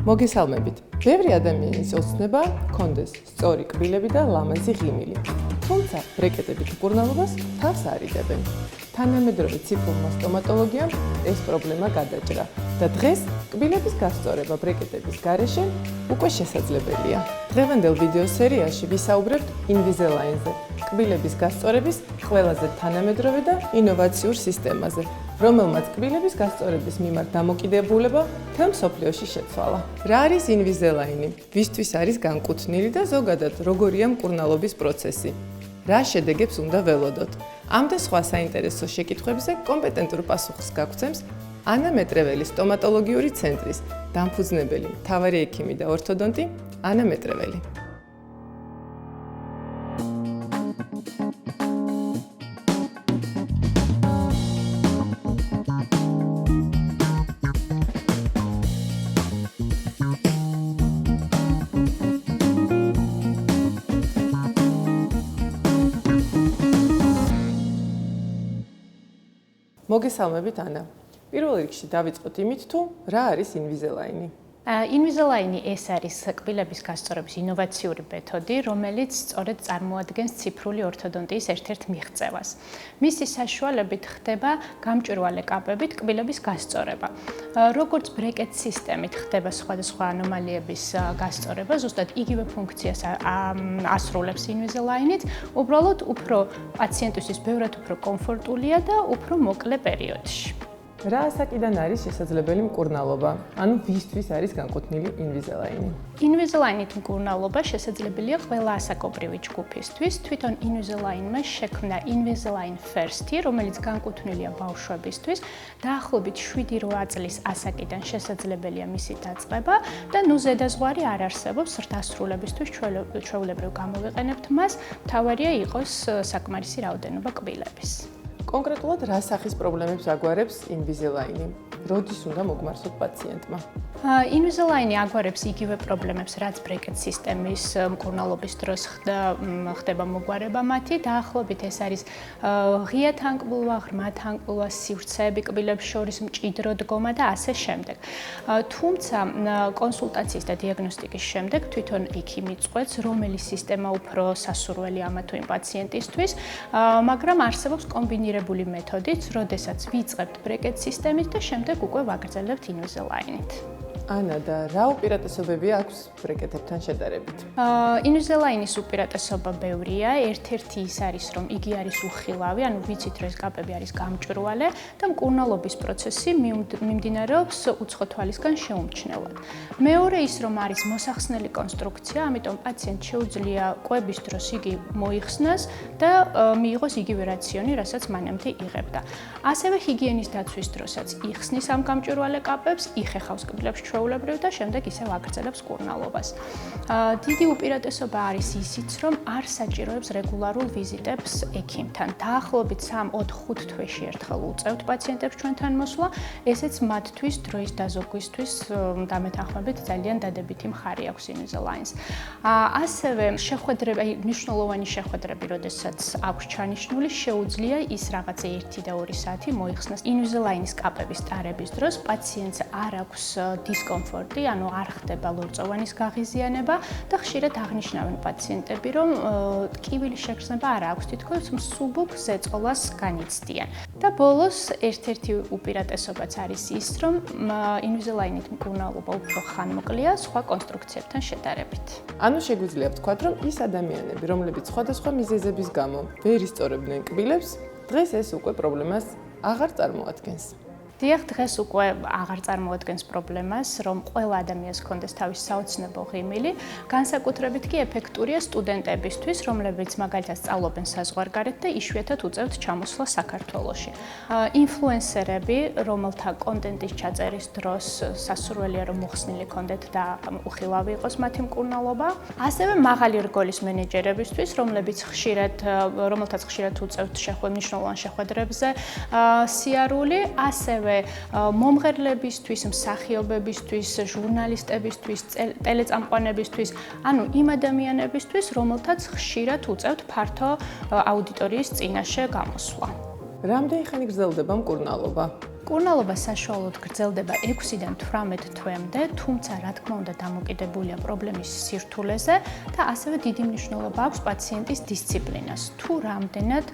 მოგესალმებით. Ბევრი ადამიანის ოცნება ჰქონდეს სწორი კბილები და ლამაზი ღიმილი. თუმცა ბრეკეტებით მკურნალობას თავს არიდებენ. თანამედროვე ციფრულმა სტომატოლოგიამ ეს პრობლემა გადაჭრა და დღეს კბილების გასწორება ბრეკეტების გარეშე უკვე შესაძლებელია. დღევანდელ ვიდეო სერიაში ვისაუბრებთ Invisalign-ზე, კბილების გასწორების ყველაზე თანამედროვე და ინოვაციურ სისტემაზე, რომელმაც კბილების გასწორების მიმართ დამოკიდებულება მთელ მსოფლიოში შეცვალა. რა არის Invisalign? ვისთვის არის განკუთვნილი და ზოგადად როგორია მკურნალობის პროცესი? რა შედეგებს უნდა ველოდოთ? ამ და სხვა საინტერესო შეკითხვებზე კომპეტენტურ პასუხს გაგცემს ანა მეტრეველი სტომატოლოგიური ცენტრის დამფუძნებელი, მთავარი ექიმი და ორთოდონტი ანა მეტრეველი. მოგესალმებით ანა. პირველ რიგში დავიწყოთ იმით, თუ რა არის Invisalign? Invisalign ეს არის კბილების გასწორების ინოვაციური მეთოდი, რომელიც სწორედ წარმოადგენს ციფრული ორთოდონტიის ერთ-ერთ მიღწევას. მისი საშუალებით ხდება გამჭვირვალე კაპებით კბილების გასწორება. როგორც ბრეკეტ სისტემით ხდება სხვადასხვა ანომალიების გასწორება, ზუსტად იგივე ფუნქციას ასრულებს Invisalign-ით, უბრალოდ უფრო პაციენტისთვის ბევრად უფრო კომფორტულია და უფრო მოკლე პერიოდში. რა ასაკიდან არის შესაძლებელი მკურნალობა? ანუ ვისთვის არის განკუთვნილი Invisalign? Invisalign-ით მკურნალობა შესაძლებელია ყველა ასაკობრივი ჯგუფისთვის. თვითონ Invisalign-მა შექმნა Invisalign First-ი, რომელიც განკუთვნილია ბავშვებისთვის. დაახლოებით 7-8 წლის ასაკიდან შესაძლებელია მისი დაწყება და ნუ ზედაზღვარი არ არსებობს დასრულებისთვის ჩვეულებრივ გამოვიყენებთ მას. მთავარია იყოს საკმარისი რაოდენობა კბილების. კონკრეტულად რა სახის პრობლემებს აგვარებს Invisalign? როდის უნდა მოგმარსოთ პაციენტმა? Invisalign აგვარებს იგივე პრობლემებს, რაც ბრეკეტ სისტემის მკურნალობის დროს ხდება მოგვარება მათი. დაახლოებით ეს არის ღია თანგბულვა, ღრმა თანგბულვა, სივრცეები კბილებს შორის, მჭიდრო დგომა და ასე შემდეგ. თუმცა კონსულტაციის და დიაგნოსტიკის შემდეგ თვითონ ექიმი წყვეტს, რომელი სისტემა უფრო სასურველი ამა თუ იმ პაციენტისთვის, მაგრამ არსებობს კომბინირებული მეთოდიც, როდესაც ვიწყებთ ბრეკეტ სისტემით და შემდეგ უკვე ვაგრძელებთ Invisalign-ით. ანა, და რა უპირატესობები აქვს ბრეკეტებთან შედარებით? Invisalign-ის უპირატესობა ბევრია. ერთ-ერთი ის არის, რომ იგი არის უხილავი, ანუ ვიცით, რომ ეს კაპები არის გამჭვირვალე და მკურნალობის პროცესი მიმდინარეობს უცხო თვალისგან შეუმჩნევლად. მეორე ის, რომ არის მოსახსნელი კონსტრუქცია, ამიტომ პაციენტს შეუძლია კვების დროს იგი მოიხსნას და მიიღოს იგივე რაციონი, რასაც მანამდე იღებდა. ასევე ჰიგიენის დაცვის დროსაც იხსნის ამ გამჭვირვალე კაპებს, იხეხავს კბილებს ჩვეულებრივ და შემდეგ ისევ აგრძელებს მკურნალობას. დიდი უპირატესობა არის ისიც, რომ არ საჭიროებს რეგულარულ ვიზიტებს ექიმთან. დაახლოებით 3-4 თვეში ერთხელ უწევთ პაციენტებს ჩვენთან მოსვლა, ესეც მათთვის დროის დაზოგვისთვის დამეთანხმებით ძალიან დადებითი მხარე აქვს Invisalign-ს. ასევე შეხვედრები, მნიშვნელოვანი შეხვედრები, როდესაც აქვს ჩანიშნული, შეუძლია ის რაღაცა 1 და 2 საათი მოიხსნას. Invisalign-ის კაპების ტარების დროს პაციენტს არ აქვს დისკომფორტი, ანუ არ ხდება ლორწოვანის გაღიზიანება და ხშირად აღნიშნავენ პაციენტები, რომ ტკივილის შეგრძნება არ აქვს, თითქოს მსუბუქ ზეწოლას განიცდიან. და ბოლოს ერთ-ერთი უპირატესობაც არის ის, რომ Invisalign-ით მკურნალობა უფრო ხანმოკლეა სხვა კონსტრუქციებთან შედარებით. ანუ შეგვიძლია ვთქვათ, რომ ის ადამიანები, რომლებიც სხვადასხვა მიზეზების გამო ვერ ისწორებდნენ კბილებს, დღეს ეს უკვე პრობლემას აღარ წარმოადგენს. დიახ, დღეს უკვე აღარ წარმოადგენს პრობლემას, რომ ყველა ადამიანს ჰქონდეს თავის საოცნებო ღიმილი, განსაკუთრებით კი ეფექტურია სტუდენტებისთვის, რომლებიც მაგალითად სწავლობენ საზღვარგარეთ და იშვიათად უწევთ ჩამოსვლა საქართველოში. ინფლუენსერები, რომელთა კონტენტის ჩაწერის დროს სასურველია, რომ მოხსნილი კონდეთ და უხილავი იყოს მათი მკურნალობა. ასევე მაღალი რგოლის მენეჯერებისთვის, რომელთაც ხშირად უწევთ მნიშვნელოვან შეხვედრებზე სიარული, ასევე მომღერლებისთვის, მსახიობებისთვის, ჟურნალისტებისთვის, ტელეწამყვანებისთვის, ანუ იმ ადამიანებისთვის, რომელთაც ხშირად უწევთ ფართო აუდიტორიის წინაშე გამოსვლა. რამდენი ხანი გრძელდება მკურნალობა? კურნალობა საშუალოდ გრძელდება 6-დან 18 თვემდე, თუმცა რა თქმა უნდა დამოკიდებულია პრობლემის სირთულეზე და ასევე დიდი მნიშვნელობა აქვს პაციენტის დისციპლინას, თუ რამდენად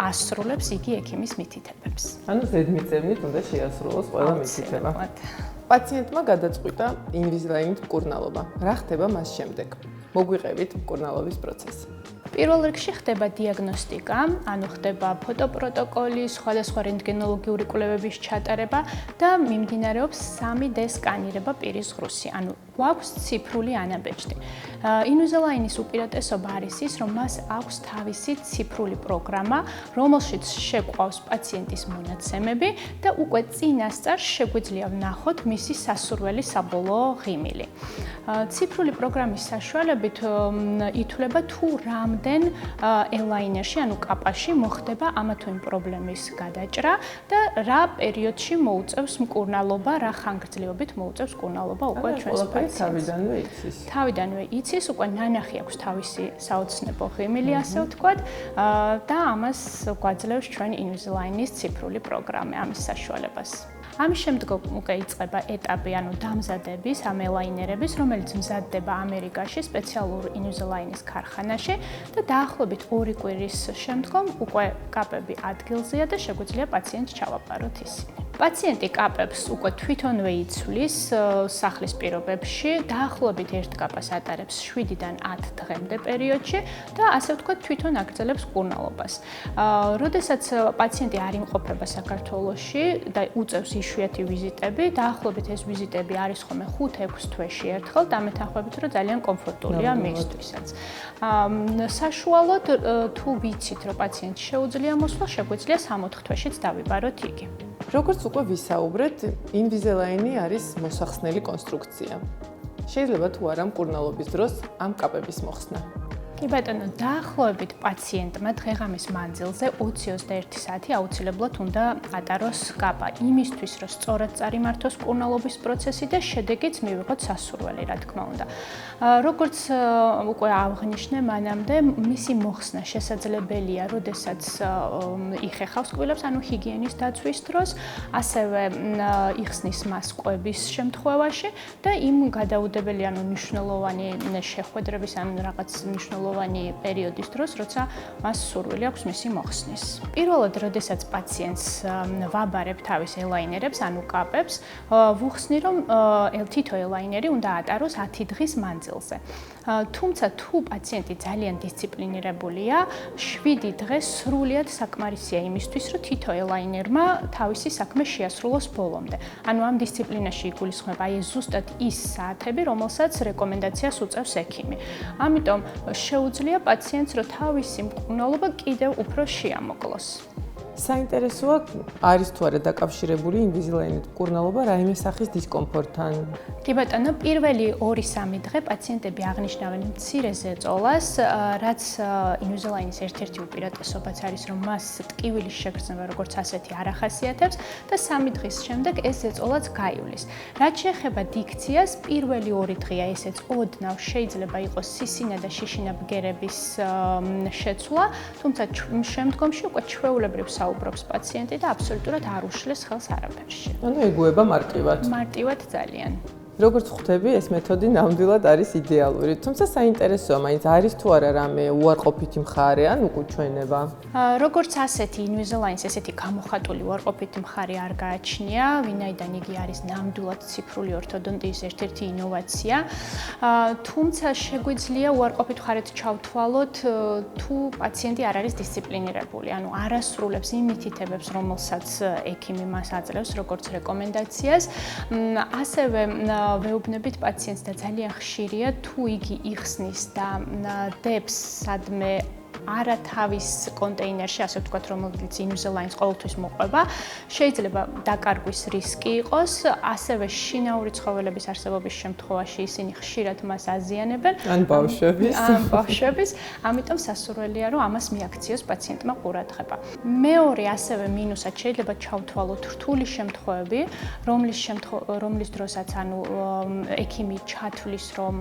ასრულებს იგი ექიმის მითითებებს. ანუ ზედმიწევნით უნდა შეასრულოს ყველა მითითება. პაციენტმა გადაწყვიტა ინვიზილაინით მკურნალობა. რა ხდება მას შემდეგ? მოგვიყევით მკურნალობის პროცესი. პირველ რიგში ხდება დიაგნოსტიკა, ანუ ხდება ფოტოპროტოკოლი, სხვადასხვა რენტგენოლოგიური კვლევების ჩატარება და მიმდინარეობს 3D სკანირება პირის ღრუსი, ანუ გვაქვს ციფრული ანაბეჭდი. ინვიზილაინის უპირატესობა არის ის, რომ მას აქვს თავისი ციფრული პროგრამა, რომელშიც შეგვყავს პაციენტის მონაცემები და უკვე წინასწარ შეგვიძლია ვნახოთ მისი სასურველი საბოლოო ღიმილი. ციფრული პროგრამის საშუალებით ითვლება თუ რამდენ ელაინერში, ანუ კაპაში მოხდება ამა თუ იმ პრობლემის გადაჭრა და რა პერიოდში მოუწევს მკურნალობა, რა ხანგრძლივობით მოუწევს მკურნალობა უკვე ჩვენს პაციენტს. თავიდანვე იცის. თავიდანვე იცის, უკვე ნანახი აქვს თავისი საოცნებო ღიმილი, ასე ვთქვათ, და ამას გვაძლევს ჩვენი ინვიზილაინის ციფრული პროგრამა, ამის საშუალებას. ამის შემდგომ უკვე იწყება ეტაპი, ანუ დამზადების ამ ელაინერების, რომელიც მზადდება ამერიკაში სპეციალურ ინვიზილაინის ქარხანაში და დაახლოებით 2 კვირის შემდგომ უკვე კაპები ადგილზეა და შეგვიძლია პაციენტს ჩავაპაროთ ისინი. პაციენტი კაპებს უკვე თვითონვე იცვლის სახლის პირობებში, დაახლოებით 1 კაპას ატარებს 7-დან 10 დღემდე პერიოდში და ასე ვთქვათ თვითონ აგრძელებს მკურნალობას. როდესაც პაციენტი არ იმყოფება საქართველოში და უწევს იშვიათი ვიზიტები, დაახლოებით ეს ვიზიტები არის ხოლმე 5-6 თვეში ერთხელ, დამეთანხმებით, რომ ძალიან კომფორტულია მისთვისაც. საშუალოდ თუ ვიცით, რომ პაციენტს შეუძლია მოსვლა, შეგვიძლია 3-4 თვეშიც დავიბაროთ იგი. როგორც უკვე ვისაუბრეთ, ინვიზილაინი არის მოსახსნელი კონსტრუქცია. შეიძლება თუ არა მკურნალობის დროს ამ კაპების მოხსნა. კი ბატონო, დაახლოებით პაციენტმა დღე-ღამის მანძილზე 20-21 საათი აუცილებლად უნდა ატაროს კაპა, იმისთვის, რომ სწორად წარიმართოს მკურნალობის პროცესი და შედეგიც მივიღოთ სასურველი, რა თქმა უნდა. როგორც უკვე აღვნიშნე მანამდე, მისი მოხსნა შესაძლებელია, როდესაც იხეხავს კბილებს, ანუ ჰიგიენის დაცვის დროს, ასევე იხსნის მას კვების შემთხვევაში და იმ გადაუდებელი, ანუ მნიშვნელოვანი შეხვედრების, ან რაღაც მნიშვნელოვანი პერიოდის დროს, როცა მას სურვილი აქვს მისი მოხსნის. პირველად, როდესაც პაციენტს ვაბარებ თავის ელაინერებს, ანუ კაპებს, ვუხსნი, რომ თითო ელაინერი უნდა ატაროს 10 დღის მანძილზე. თუმცა თუ პაციენტი ძალიან დისციპლინირებულია, 7 დღე სრულიად საკმარისია იმისთვის, რომ თითო ელაინერმა თავისი საქმე შეასრულოს ბოლომდე. ანუ ამ დისციპლინაში იგულისხმება აი ზუსტად ის საათები, რომელსაც რეკომენდაციას უწევს ექიმი. ამიტომ შეუძლია პაციენტს, რომ თავისი მკურნალობა კიდევ უფრო შეამოკლოს. საინტერესოა, არის თუ არა დაკავშირებული ინვიზილაინით მკურნალობა რაიმე სახის დისკომფორტთან? კი ბატონო, პირველი 2-3 დღე პაციენტები აღნიშნავენ მცირე ზეწოლას, რაც ინვიზილაინის ერთ-ერთი უპირატესობაც არის, რომ მას ტკივილის შეგრძნება როგორც ასეთი არ ახასიათებს და 3 დღის შემდეგ ეს ზეწოლაც გაივლის. რაც შეეხება დიქციას, პირველი 2 დღეა ესეც ოდნავ შეიძლება იყოს სისინა და შიშინა ბგერების შეცვლა, თუმცა შემდგომში უკვე ჩვეულებრივ საუბრობს პაციენტი და აბსოლუტურად არ უშლის ხელს არაფერში. ანუ ეგუება მარტივად. მარტივად ძალიან. როგორც ხვდები, ეს მეთოდი ნამდვილად არის იდეალური, თუმცა საინტერესოა, მაინც არის თუ არა რამე უარყოფითი მხარე ან უკუჩვენება? როგორც ასეთი ინვიზილაინს ესეთი გამოხატული უარყოფითი მხარე არ გააჩნია, ვინაიდან იგი არის ნამდვილად ციფრული ორთოდონტიის ერთ-ერთი ინოვაცია. თუმცა შეგვიძლია უარყოფით მხარეთ ჩავთვალოთ, თუ პაციენტი არ არის დისციპლინირებული, ანუ არ ასრულებს იმ მითითებებს, რომელსაც ექიმი მას აძლევს, როგორც რეკომენდაციას. ასევე ვეუბნებით პაციენტს და ძალიან ხშირია, თუ იგი იხსნის და დებს სადმე არა თავის კონტეინერში, ასე ვთქვათ, რომელიც ინვიზილაინს ყოველთვის მოყვება, შეიძლება დაკარგვის რისკი იყოს, ასევე შინაური ცხოველების არსებობის შემთხვევაში ისინი ხშირად მას აზიანებენ. ან ბავშვების, ამიტომ სასურველია, რომ ამას მიაქციოს პაციენტმა ყურადღება. მეორე ასევე მინუსად შეიძლება ჩავთვალოთ რთული შემთხვევები, რომლის დროსაც ანუ ექიმი ჩათვლის, რომ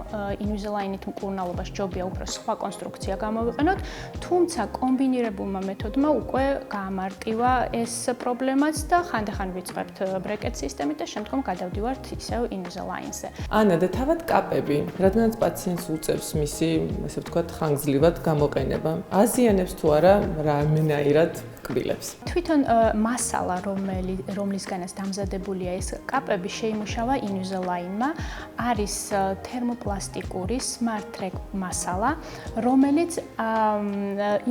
ინვიზილაინით მკურნალობას ჯობია უფრო სხვა კონსტრუქცია გამოვიყენოთ, თუმცა კომბინირებულმა მეთოდმა უკვე გაამარტივა ეს პრობლემაც და ხანდახან ვიწყებთ ბრეკეტ სისტემით და შემდგომ გადავდივართ ისევ Invisalign-ზე. ანა და თავად კაპები, რადგანაც პაციენტს უწევს მისი, ასე ვთქვათ, ხანგრძლივად გამოყენება, აზიანებს თუ არა რამენაირად კბილებს. თვითონ მასალა, რომლისგანაც დამზადებულია ეს კაპები, შეიმუშავა Invisalign-მა, არის თერმოპლასტიკური smart track მასალა, რომელიც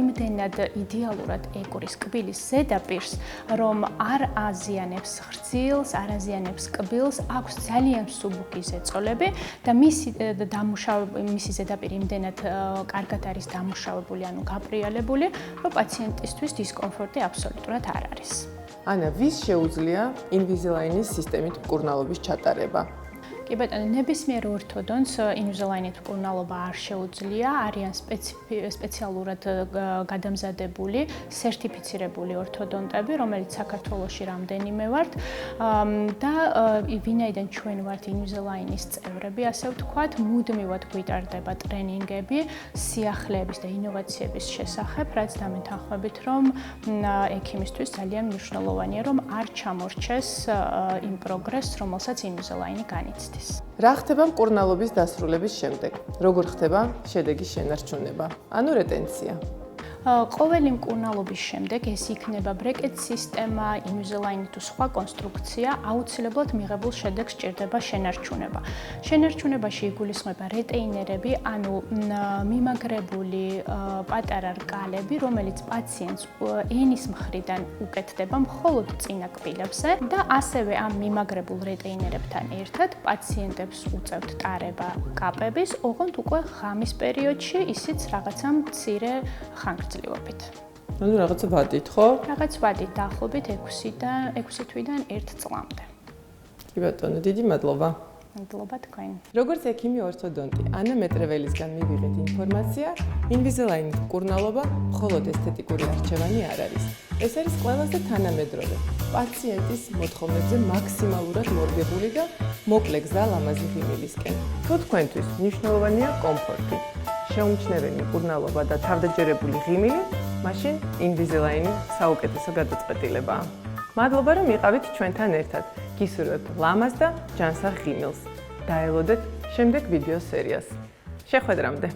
იმდენად იდეალურად ეკურის კბილის ზედაპირს, რომ არ აზიანებს ღრძილს, არ აზიანებს კბილს, აქვს ძალიან მსუბუქი ზეწოლები და მისი ზედაპირი იმდენად კარგად არის დამუშავებული, ანუ გაპრიალებული, რომ პაციენტისთვის დისკომფორტი აბსოლუტურად არ არის. ანა, ვის შეუძლია Invisalign-ის სისტემით მკურნალობის ჩატარება? კი ბატონო, ნებისმიერ ორთოდონტს Invisalign-ით მკურნალობა არ შეუძლია, არიან სპეციალურად გადამზადებული, სერტიფიცირებული ორთოდონტები, რომელიც საქართველოში რამდენიმე ვართ და ვინაიდან ჩვენ ვართ Invisalign-ის წევრები, ასე ვთქვათ, მუდმივად გვიტარდება ტრენინგები სიახლეების და ინოვაციების შესახებ, რაც დამეთანხმებით, რომ ექიმისთვის ძალიან მნიშვნელოვანია, რომ არ ჩამორჩეს იმ პროგრესს, რომელსაც Invisalign-ი განიცდის. რა ხდება მკურნალობის დასრულების შემდეგ? როგორ ხდება შედეგის შენარჩუნება? ანუ რეტენცია. ყოველი მკურნალობის შემდეგ ეს იქნება ბრეკეტ სისტემა, Invisalign თუ სხვა კონსტრუქცია, აუცილებლად მიღებულ შედეგს სჭირდება შენარჩუნება. შენარჩუნებაში იგულისხმება რეტეინერები, ანუ მიმაგრებული პატარა რკალები, რომელიც პაციენტს ენის მხრიდან უკეთდება მხოლოდ წინა კბილებზე და ასევე ამ მიმაგრებულ რეტეინერებთან ერთად პაციენტებს უწევთ ტარება კაპების, ოღონდ უკვე ღამის პერიოდში, ისიც რაღაცა მცირე ხანგრძლივობით. ანუ რაღაცა ვადით, ხო? რაღაც ვადით დაახლოებით 6 თვიდან 1 წლამდე. კი ბატონო, დიდი მადლობა. მადლობა თქვენ. როგორც ექიმი ორთოდონტი ანა მეტრეველისგან მივიღეთ ინფორმაცია, Invisalign-ით მკურნალობა მხოლოდ ესთეტიკური არჩევანი არ არის. ეს არის ყველაზე თანამედროვე, პაციენტის მოთხოვნებზე მაქსიმალურად მორგებული და მოკლე გზა ლამაზი ღიმილისკენ. თუ თქვენთვის მნიშვნელოვანია კომფორტი, შეუმჩნეველი მკურნალობა და თავდაჯერებული ღიმილი, მაშინ Invisalign-ი საუკეთესო გადაწყვეტილებაა. მადლობა, რომ იყავით ჩვენთან ერთად. გისურვებთ ლამაზ და ჯანსაღ ღიმილს. დაელოდეთ შემდეგ ვიდეო სერიას. შეხვედრამდე.